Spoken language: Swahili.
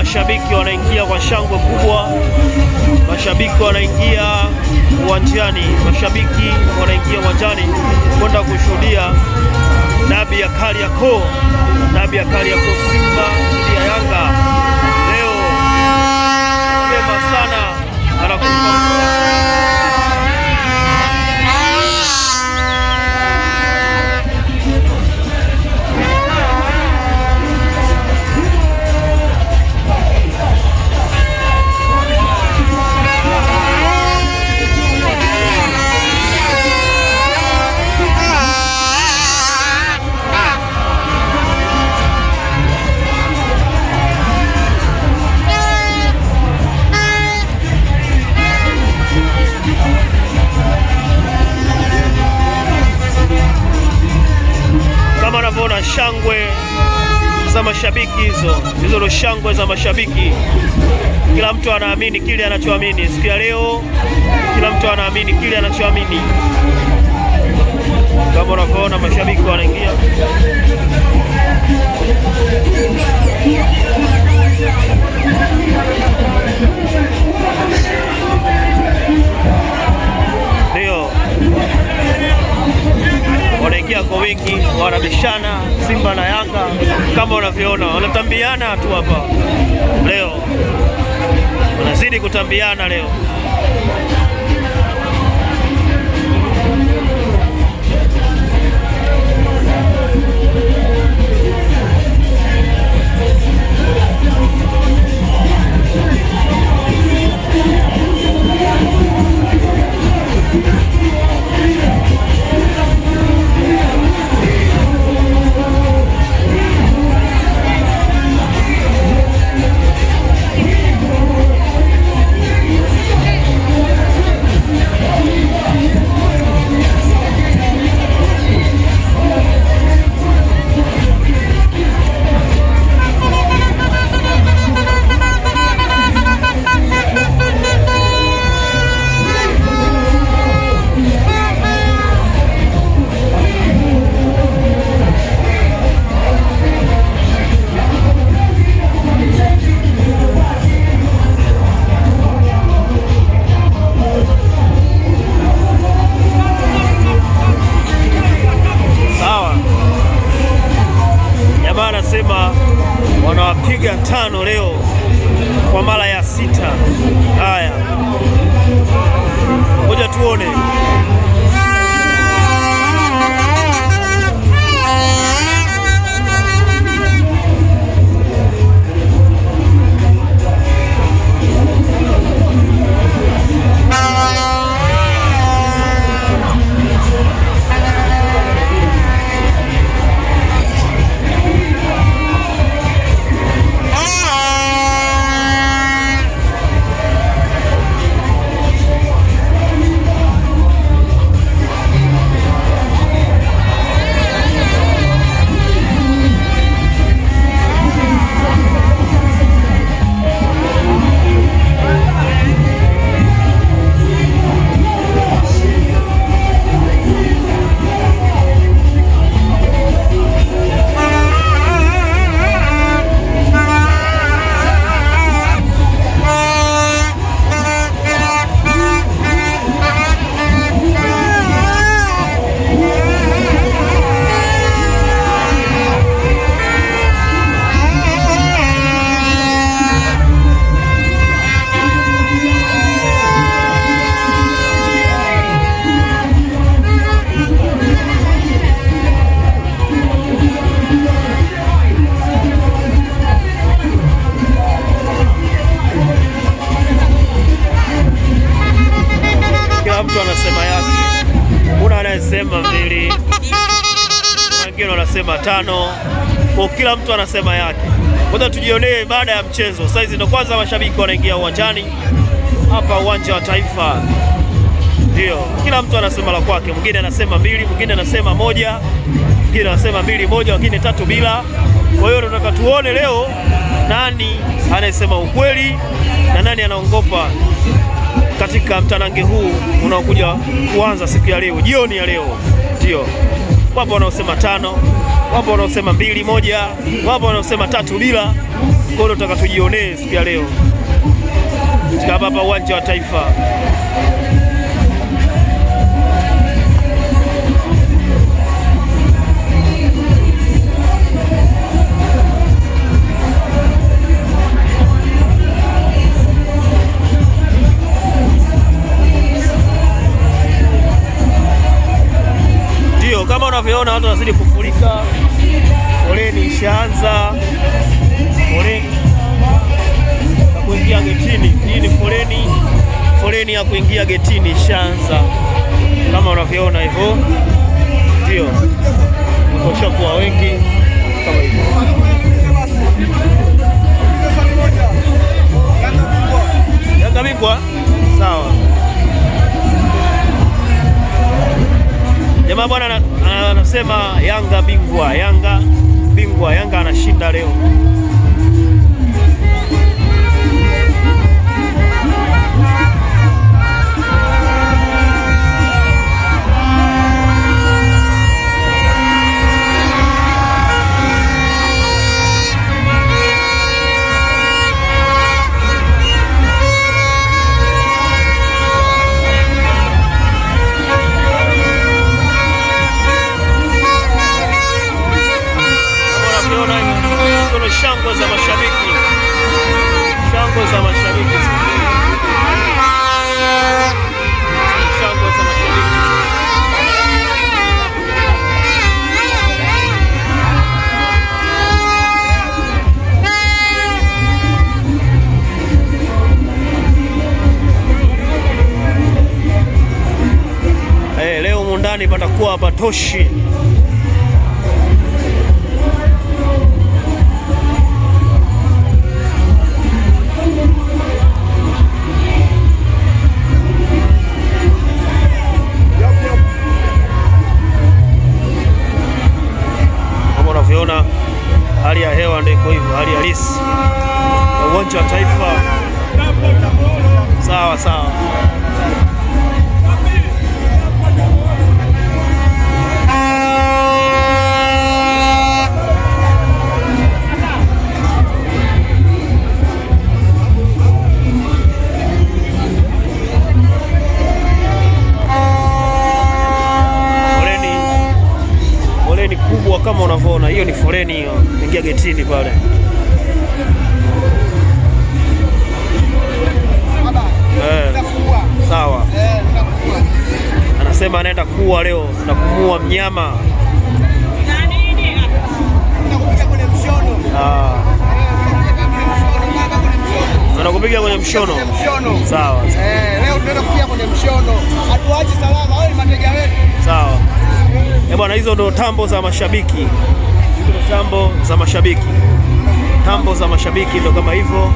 mashabiki wanaingia kwa shangwe kubwa, mashabiki wanaingia uwanjani, mashabiki wanaingia uwanjani kwenda kushuhudia dabi ya Kariakoo, dabi ya Kariakoo, Simba dhidi ya Yanga. Leo mapema sana anakufa shangwe za mashabiki. Hizo ndo shangwe za mashabiki. Kila mtu anaamini kile anachoamini. Siku ya leo kila mtu anaamini kile anachoamini. Kama unavyoona mashabiki wanaingia. Ndio wanaingia kwa wingi, wanabishana Simba na Yanga kama unavyoona, wanatambiana tu hapa leo, wanazidi kutambiana leo. Wanawapiga 5 leo kwa mara ya 6. Haya, ngoja tuone. Mtu anasema yake, kuna anayesema 2, wengine wanasema 5, kwa kila mtu anasema yake. Ngoja tujionee baada ya mchezo. Sasa hizi ndo kwanza mashabiki wanaingia uwanjani hapa uwanja wa Taifa. Ndio, kila mtu anasema la kwake. Mwingine anasema 2, mwingine anasema 1, mwingine anasema 2-1, wengine 3 bila. Kwa hiyo tunataka tuone leo nani anayesema ukweli na nani anaongopa katika mtanange huu unaokuja kuanza siku ya leo, jioni ya leo. Ndio, wapo wanaosema 5, wapo wanaosema 2-1, wapo wanaosema 3 bila. Kwa hiyo tutaka tujionee siku ya leo katika hapa uwanja wa Taifa. Ndio kama unavyoona watu wanazidi kufurika, foleni ishaanza, foleni ya kuingia getini. Hii ni foleni ya kuingia getini ishaanza kama unavyoona hivyo, ndio washakuwa wengi kama hivyo. Yanga bingwa, sawa. Jamaa bwana anasema Yanga bingwa, Yanga bingwa, Yanga anashinda leo. Shangwe za mashabiki, shangwe za mashabiki, shangwe za mashabiki. Leo mundani patakuwa patoshi. Hali ya hewa ndiko hivyo, hali halisi ya uwanja wa Taifa. Sawa sawa. Foleni kubwa kama unavyoona, hiyo ni foleni hiyo, ingia getini pale. Sawa. Anasema anaenda kuwa leo na kumua mnyama. Anakupiga kwenye mshono. Sawa. Leo tunaenda kupiga kwenye mshono. Hatuachi salama, wao ni mateja wetu. Sawa. Bwana, hizo ndo tambo za mashabiki. Hizo ndo tambo za mashabiki. Tambo za mashabiki ndo kama hivyo.